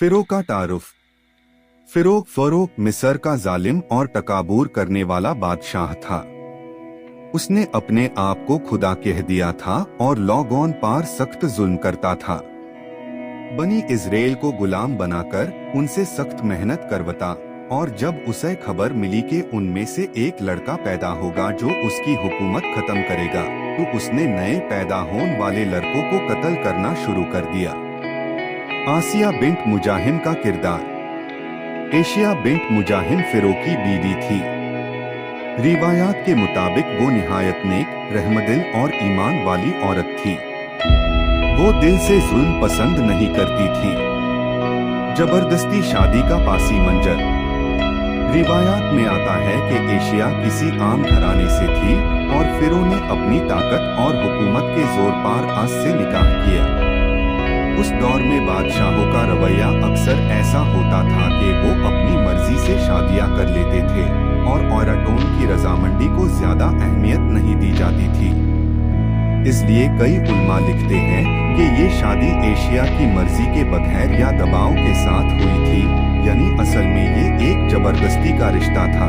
फिरो का तारुफ। फरो मिस्र का जालिम और तकाबूर करने वाला बादशाह था। उसने अपने आप को खुदा कह दिया था और लोगों पर सख्त जुल्म करता था। बनी इजराइल को गुलाम बनाकर उनसे सख्त मेहनत करवाता, और जब उसे खबर मिली कि उनमें से एक लड़का पैदा होगा जो उसकी हुकूमत खत्म करेगा, तो उसने नए पैदा होने वाले लड़कों को कत्ल करना शुरू कर दिया। आसिया बिन्त मुजाहिम का किरदार। एशिया बिन्त मुजाहिम फिरो की बीवी थी। रिवायात के मुताबिक वो निहायत नेक, रहमदिल और ईमान वाली औरत थी। वो दिल से जुल्म पसंद नहीं करती थी। जबरदस्ती शादी का पासी मंजर। रिवायात में आता है कि एशिया किसी आम घराने से थी और फिरो ने अपनी ताकत और हुकूमत के जोर पर आज से निकाह किया। उस दौर में बादशाहों का रवैया अक्सर ऐसा होता था कि वो अपनी मर्जी से शादियां कर लेते थे और औरतों की रजामंदी को ज्यादा अहमियत नहीं दी जाती थी। इसलिए कई उलमा लिखते हैं कि ये शादी एशिया की मर्जी के बगैर या दबाव के साथ हुई थी, यानी असल में ये एक जबरदस्ती का रिश्ता था।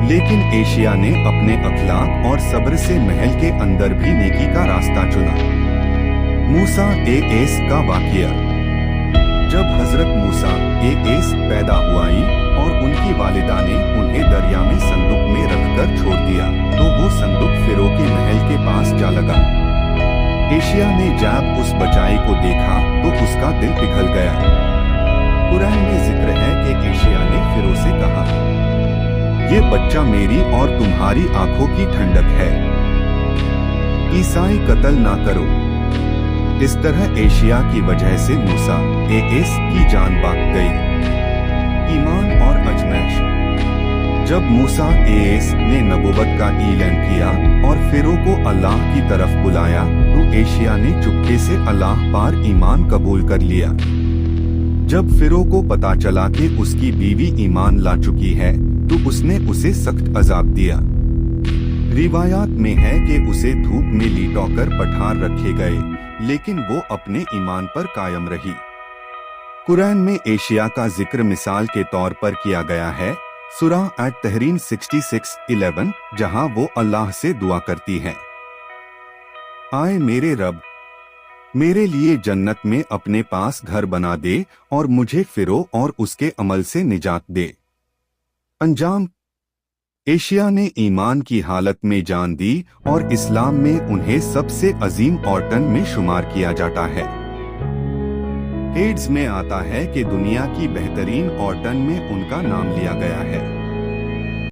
लेकिन एशिया ने अपने अखलाक और सब्र से महल के अंदर भी नेकी का रास्ता चुना। मूसा एस का वाक़या। जब हजरत मूसा एस पैदा हुआई और उनकी वालिदा ने उन्हें दरिया में संदूक में रखकर छोड़ दिया, तो वो संदूक फिरो के महल के पास जा लगा। एशिया ने जब उस बच्चे को देखा तो उसका दिल पिघल गया। कुरान में जिक्र है कि एशिया ने फिरो से कहा, ये बच्चा मेरी और तुम्हारी आंखों की ठंडक है, ईसाई कत्ल ना करो। इस तरह एशिया की वजह से मूसा एस की जान बाक गई। ईमान और अजमैश। जब मूसा एस ने नबूवत का ऐलान किया और फिरो को अल्लाह की तरफ बुलाया, तो एशिया ने चुपके से अल्लाह पर ईमान कबूल कर लिया। जब फिरो को पता चला कि उसकी बीवी ईमान ला चुकी है, तो उसने उसे सख्त अजाब दिया। रिवायात में है कि उसे धूप में लिटोकर पठार रखे गए, लेकिन वो अपने ईमान पर कायम रही। कुरान में एशिया का जिक्र मिसाल के तौर पर किया गया है, सूरह अत-तहरीम 66:11, जहां वो अल्लाह से दुआ करती है, आए मेरे रब, मेरे लिए जन्नत में अपने पास घर बना दे और मुझे फिरो और उसके अमल से निजात दे। अंजाम। एशिया ने ईमान की हालत में जान दी और इस्लाम में उन्हें सबसे अजीम औरतन में शुमार किया जाता है। हेड्स में आता है कि दुनिया की बेहतरीन औरतन में उनका नाम लिया गया है।